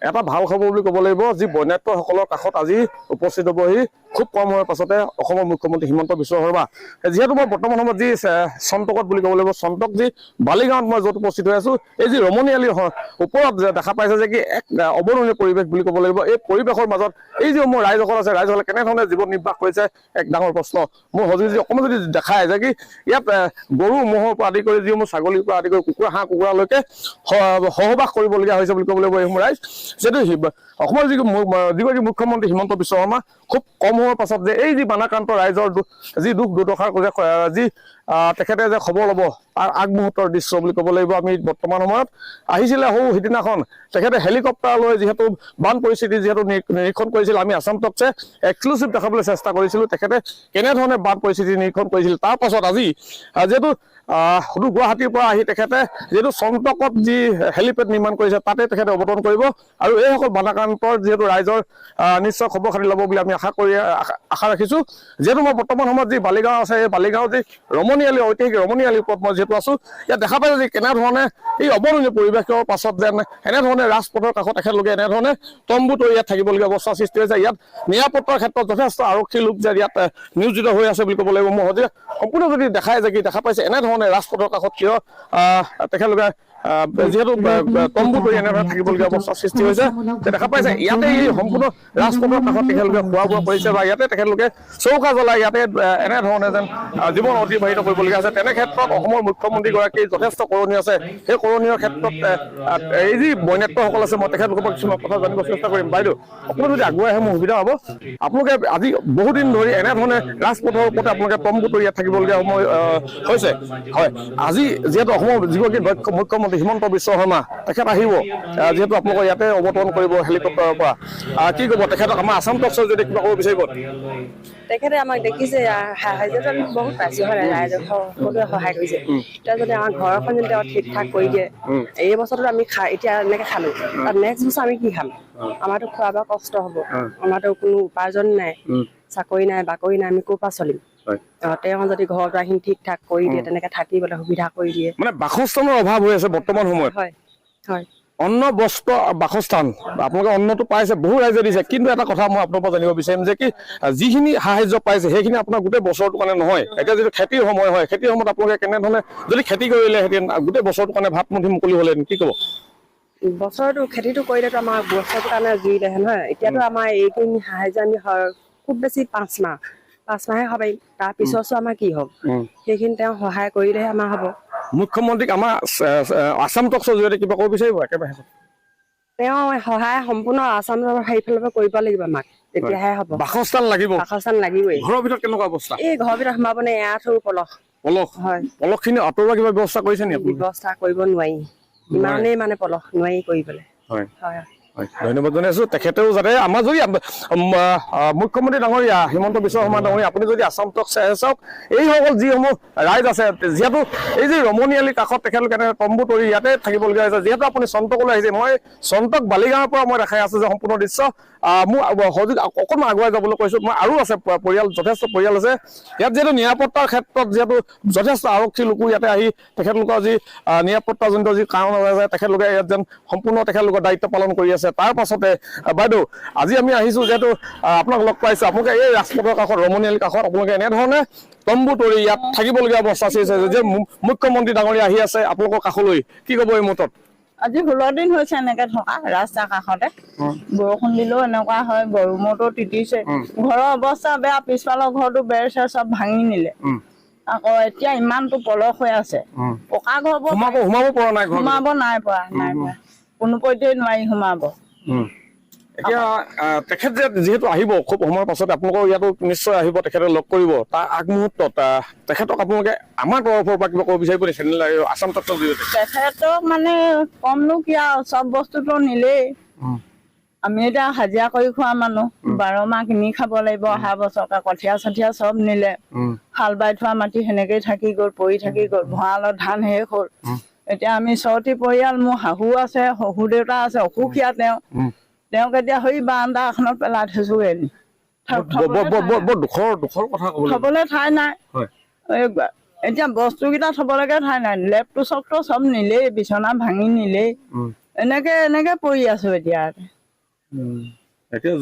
এটা ভাল খবৰ বুলি ক'ব লাগিব যি বন্যাত্মসকলৰ কাষত আজি উপস্থিত হ'বহি খুব কম সময়ৰ পাছতে অসমৰ মুখ্যমন্ত্ৰী হিমন্ত বিশ্ব শৰ্মা যিহেতু মই বৰ্তমান সময়ত যি চন্তকত বুলি ক'ব লাগিব চন্তক যি বালিগাঁৱত মই য'ত উপস্থিত হৈ আছোঁ এই যি ৰমণীয়ালি ওপৰত দেখা পাইছে যে কি এক অৱৰ্ণনীয় পৰিৱেশ বুলি ক'ব লাগিব এই পৰিৱেশৰ মাজত এই যি মোৰ ৰাইজসকল আছে ৰাইজসকলে কেনেধৰণে জীৱন নিৰ্বাহ কৰিছে এক ডাঙৰ প্ৰশ্ন মোৰ সজুলি যদি অকণমান যদি দেখায় যে কি ইয়াত গৰু ম'হৰ পৰা আদি কৰি যিসমূহ ছাগলীৰ পৰা আদি কৰি কুকুৰা হাঁহ কুকুৰালৈকে সহবাস কৰিবলগীয়া হৈছে বুলি ক'ব লাগিব এইসমূহ ৰাইজ যিহেতু অসমৰ যিগৰাকী মুখ্যমন্ত্ৰী হিমন্ত বিশ্ব শৰ্মা খুব কম সময়ৰ পাছত যে এই যি বানাক্ৰান্ত ৰাইজৰ যি দুখ দুৰ্দশাৰ যি তেখেতে যে খবৰ ল'ব তাৰ আগমুহূৰ্তৰ দৃশ্য বুলি ক'ব লাগিব আমি বৰ্তমান সময়ত আহিছিলে সিদিনাখন তেখেতে হেলিকপ্টাৰ লৈ যিহেতু বান পৰিস্থিতি যিহেতু নিৰীক্ষণ কৰিছিল আমি আছাম টকছে এক্সক্লুচিভ দেখাবলৈ চেষ্টা কৰিছিলোঁ তেখেতে কেনেধৰণে বান পৰিস্থিতি নিৰীক্ষণ কৰিছিল তাৰ পাছত আজি যিহেতু গুৱাহাটীৰ পৰা আহি তেখেতে যিহেতু চন্তকত যি হেলিপেড নিৰ্মাণ কৰিছে তাতে তেখেতে অৱতৰণ কৰিব আৰু এইসকল বানাক্ৰান্তৰ যিহেতু ৰাইজৰ নিশ্চয় খবৰ খাতি ল'ব বুলি আমি আশা ৰাখিছোঁ যিহেতু মই বৰ্তমান সময়ত যি বালিগাঁও আছে এই বালিগাঁও যি ঐতিহাসিক ৰমণীয়ালি ওপৰত মই যিহেতু আছোঁ ইয়াত দেখা পাইছোঁ যে কেনেধৰণে এই অৱৰ্ণনীয় পৰিৱেশৰ পাছত যেন এনেধৰণে ৰাজপথৰ কাষত তেখেতলোকে এনেধৰণে তম্বু তৰি ইয়াত থাকিবলগীয়া অৱস্থা সৃষ্টি হৈছে ইয়াত নিৰাপত্তাৰ ক্ষেত্ৰত যথেষ্ট আৰক্ষী লোক যে ইয়াত নিয়োজিত হৈ আছে বুলি ক'ব লাগিব মই সদায় সম্পূৰ্ণ যদি দেখাই যে কি দেখা পাইছে এনেধৰণে ৰাজপথৰ কাষত কিয় তেখেতলোকে যিহেতু তম্বু তৰি এনেধৰণে থাকিবলগীয়া অৱস্থা সৃষ্টি হৈছে দেখা পাইছে ইয়াতে এই সম্পূৰ্ণ ৰাজপথৰ কাষত তেখেতলোকে খোৱা বোৱা কৰিছে বা ইয়াতে তেখেতলোকে চৌকা জ্বলাই ইয়াতে এনেধৰণে যেন জীৱন অতিবাহিত কৰিবলগীয়া আছে তেনে ক্ষেত্ৰত অসমৰ মুখ্যমন্ত্ৰীগৰাকীৰ যথেষ্ট কৰণীয় আছে সেই কৰণীয়ৰ ক্ষেত্ৰত এই যি বন্যাত্মসকল আছে মই তেখেতলোকৰ কিছুমান কথা জানিব চেষ্টা কৰিম বাইদেউ আপোনালোকে যদি আগুৱাই আহে মোৰ সুবিধা হ'ব আপোনালোকে আজি বহুদিন ধৰি এনেধৰণে ৰাজপথৰ ওপৰতে আপোনালোকে তম্বু তৰি ইয়াত থাকিবলগীয়া সময় হৈছে হয় আজি যিহেতু অসমৰ যিগৰাকী মুখ্যমন্ত্ৰী হিমন্ত বিশ্ব শৰ্মা তেখেত আহিব যিহেতু আপোনালোকৰ ইয়াতে অৱতৰণ কৰিব হেলিকপ্টাৰৰ পৰা কি ক'ব তেখেতক আমাৰ আছাম টকছৰ যদি কিবা ক'ব বিচাৰিব তেখেতে আমাক দেখিছে সাহায্যটো আমি বহুত পাইছোঁ হয় ৰাইজক সকলোৱে সহায় কৰিছে এতিয়া যদি আমাৰ ঘৰখন যদি তেওঁ ঠিক ঠাক কৰি দিয়ে এই বছৰটো আমি এতিয়া এনেকৈ খালোঁ আৰু নেক্সট বছৰ আমি কি খাম আমাৰতো খোৱা বোৱা কষ্ট হ'ব আমাৰতো কোনো উপাৰ্জন নাই চাকৰি নাই বাকৰি নাই আমি ক'ৰ পৰা চলিম তেওঁ যদি ঘৰ দুৱাৰখিনি ঠিক ঠাক কৰি দিয়ে তেনেকৈ থাকিবলৈ সুবিধা কৰি দিয়ে মানে বাসস্থানৰ অভাৱ হৈ আছে বৰ্তমান সময়ত হয় হয় অন্ন বস্ত্ৰ বাসস্থান আপোনালোকে অন্নটো পাইছে বহু ৰাইজে দিছে কিন্তু এটা কথা মই আপোনাৰ পৰা জানিব বিচাৰিম যে কি যিখিনি সাহায্য পাইছে সেইখিনি আপোনাৰ গোটেই বছৰটোৰ কাৰণে নহয় এতিয়া যিটো খেতিৰ সময় হয় খেতিৰ সময়ত আপোনালোকে কেনেধৰণে যদি খেতি কৰিলেহেঁতেন গোটেই বছৰটোৰ কাৰণে ভাত মুঠি মুকলি হ'লেহেঁতেন কি ক'ব বছৰটো খেতিটো কৰিলেতো আমাৰ বছৰটোৰ কাৰণে জুৰিলেহেঁতেন হয় এতিয়াতো আমাৰ এইখিনি সাহায্য আমি খুব বেছি 5 মাহে হ'ব তাৰ পিছতো আমাৰ কি হ'ব সেইখিনি তেওঁ সহায় কৰিলেহে আমাৰ হ'ব মুখ্যমন্ত্ৰীক আমাৰ আছাম টকছৰ জৰিয়তে কিবা ক'ব বিচাৰিব একেবাৰে তেওঁ সহায় সম্পূৰ্ণ আছামৰ সেইফালৰ পৰা কৰিব লাগিব আমাক তেতিয়াহে হ'ব বাসস্থান লাগিব বাসস্থান লাগিবই ঘৰৰ ভিতৰত কেনেকুৱা অৱস্থা এই ঘৰৰ ভিতৰত সোমাব নে এয়াঠো পলস হয় পলসখিনি আঁতৰোৱা কিবা ব্যৱস্থা কৰিছে নেকি ব্যৱস্থা কৰিব নোৱাৰি ইমানেই মানে পলস নোৱাৰি কৰিবলৈ হয় হয় ধন্যবাদ জনাইছোঁ তেখেতেও যাতে আমাৰ যদি মুখ্যমন্ত্ৰী ডাঙৰীয়া হিমন্ত বিশ্ব শৰ্মা ডাঙৰীয়া আপুনি যদি আছাম টক চাই চাওক এইসকল যিসমূহ ৰাইজ আছে যিহেতু এই যি ৰমণীয়ালি কাষত তেখেতলোকে তম্বু তৰি ইয়াতে থাকিবলগীয়া হৈছে যিহেতু আপুনি চন্তকলৈ আহিছে মই চন্তক বালিগাঁৱৰ পৰা মই দেখাই আছোঁ যে সম্পূৰ্ণ দৃশ্য মোৰ অকণমান আগুৱাই যাবলৈ কৈছোঁ মই আৰু আছে পৰিয়াল যথেষ্ট পৰিয়াল আছে ইয়াত যিহেতু নিৰাপত্তাৰ ক্ষেত্ৰত যিহেতু যথেষ্ট আৰক্ষী লোকো ইয়াতে আহি তেখেতলোকৰ যি নিৰাপত্তাজনিত যি কাৰণ আছে তেখেতলোকে ইয়াত যেন সম্পূৰ্ণ তেখেতলোকৰ দায়িত্ব পালন কৰি আছে তাৰ পাছতে বাইদেউ আজি আমি আহিছোঁ যিহেতু আপোনাক লগ পাইছোঁ আপোনালোকে এই ৰাজপথৰ কাষত ৰমণীয়ালি কাষত আপোনালোকে এনেধৰণে তম্বু তৰি ইয়াত থাকিবলগীয়া অৱস্থা সৃষ্টি হৈছে যে মুখ্যমন্ত্ৰী ডাঙৰীয়া আহি আছে আপোনালোকৰ কাষলৈ কি ক'ব এই মুহূৰ্তত আজি 16 দিন হৈছে এনেকে থকা ৰাস্তাৰ কাষতে বৰষুণ দিলেও এনেকুৱা হয় গৰু মটৰ তিতিছে ঘৰৰ অৱস্থা বেয়া পিছফালৰ ঘৰটো বেৰ চেৰ চব ভাঙি নিলে আকৌ এতিয়া ইমানটো পলস হৈ আছে পকা ঘৰবোৰ সোমাব পৰা নাই সোমাব নাই পৰা কোনোপধ্যেই নোৱাৰি সোমাব এতিয়া তেখেত যিহেতু আহিব খুব সময়ৰ পাছতে আপোনালোকৰ ইয়াতো নিশ্চয় আহিব তেখেতে লগ কৰিব তাৰ আগমুহূৰ্তত তেখেতক আপোনালোকে আমাৰ তৰফৰ পৰা কিবা ক'ব বিচাৰিব নে চেনেল আছাম টকছৰ জৰিয়তে তেখেতক মানে কমনো কি আৰু চব বস্তুটো নিলেই আমি এতিয়া হাজিৰা কৰি খোৱা মানুহ 12 মাহ কিনি খাব লাগিব অহা বছৰকে কঠীয়া চঠীয়া চব নিলে হাল বাই থোৱা মাটি সেনেকেই থাকি গ'ল পৰি থাকি গ'ল ভঁৰালত ধান শেষ হ'ল এতিয়া আমি 6টি পৰিয়াল মোৰ শাহু আছে শহুৰ দেউতা আছে অসুখীয়া তেওঁক এতিয়া সেই বাৰান্দা এখনত পেলাই থৈছো থবলৈ ঠাই নাই এতিয়া বস্তুকেইটা থবলৈকে ঠাই নাই লেপটপ চব নিলেই বিচনা ভাঙি নিলেই এনেকে পৰি আছো এতিয়া। এতিয়া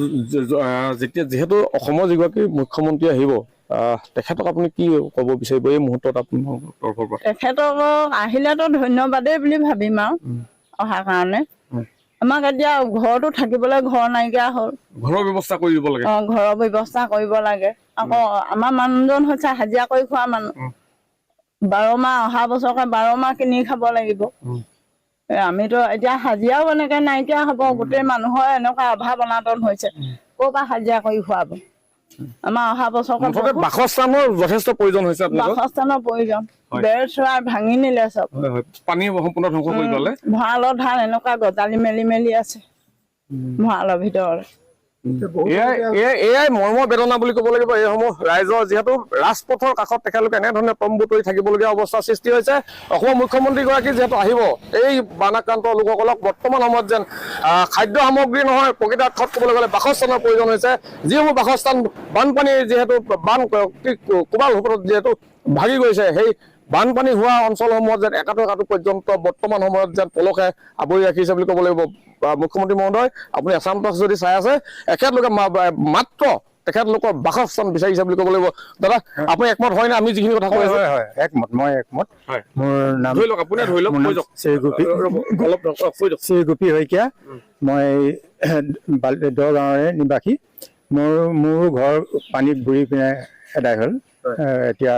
যেতিয়া যিহেতু অসমৰ যিগৰাকী মুখ্যমন্ত্ৰী আহিব তেখেতক আপুনি কি ক'ব বিচাৰিব এই মুহূৰ্তত আপোনাৰ তৰফৰ পৰা? তেখেতক আহিলেতো ধন্যবাদেই বুলি ভাবিম আৰু অহাৰ কাৰণে। আমাক এতিয়া ঘৰতো থাকিবলৈ ঘৰ নাইকিয়া হ'ল, ঘৰৰ ব্যৱস্থা কৰি দিব লাগে। ঘৰৰ ব্যৱস্থা কৰিব লাগে। আকৌ আমাৰ মানুহজন হৈছে হাজিৰা কৰি খোৱা মানুহ, 12 মাহ অহা বছৰকে 12 মাহ কিনি খাব লাগিব। আমিতো এতিয়া হাজিৰাও এনেকে নাইকিয়া হব, গোটেই মানুহৰ এনেকুৱা অভাৱ অনাটন হৈছে, ক'ৰ পৰা হাজিৰা কৰি খুৱাব। আমাৰ অহা বছৰকে বাসস্থানৰ যথেষ্ট প্ৰয়োজন হৈছে। বাসস্থানৰ প্ৰয়োজন, বেৰ চৰাই ভাঙি নিলে চব, পানী সম্পূৰ্ণ ধ্বংস কৰি পেলালে। ভঁৰালৰ ধান এনেকুৱা গজালি মেলি আছে ভঁৰালৰ ভিতৰত। এয়াই মৰ্মৰ বেদনা বুলি ক'ব লাগিব এইসমূহ ৰাইজৰ, যিহেতু ৰাজপথৰ কাষত তেখেতলোকে এনেধৰণে তম্বু তৰি থাকিবলগীয়া অৱস্থাৰ সৃষ্টি হৈছে। অসমৰ মুখ্যমন্ত্ৰীগৰাকী যিহেতু আহিব, এই বানাক্ৰান্ত লোকসকলক বৰ্তমান সময়ত যেন খাদ্য সামগ্ৰী নহয়, প্ৰকৃতাৰ্থত ক'বলৈ গ'লে বাসস্থানৰ প্ৰয়োজন হৈছে। যিসমূহ বাসস্থান বানপানীৰ যিহেতু কোবাল সোঁতত যিহেতু ভাগি গৈছে, সেই বানপানী হোৱা অঞ্চলসমূহত যেন একাটো পৰ্যন্ত বৰ্তমান সময়ত যেন পলসে আৱৰি ৰাখিছে বুলি ক'ব লাগিব। মুখ্যমন্ত্ৰী মহোদয়, আপুনি আছাম টাইমছ যদি চাই আছে, এখেতলোকে মাত্ৰ তেখেতলোকৰ বাসস্থান বিচাৰিছে বুলি ক'ব লাগিব। দাদা, আপুনি একমত হয়নে আমি যিখিনি কথা কৈ আছো? একমত, মই একমত। মোৰ নাম শ্ৰীগোপী শইকীয়া, মই দহ গাঁৱৰে নিবাসী। মোৰ ঘৰ পানীত বুৰি পিনে এদাই হ'ল। এতিয়া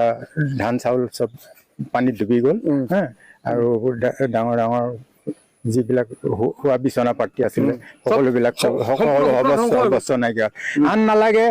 ধান চাউল চব পানীত ডুবি গ'ল। আৰু ডাঙৰ যিবিলাক শোৱা বিচনা পাতি আছিলে সকলোবিলাক সকলো অৱস্থা নাইকিয়া। আন নালাগে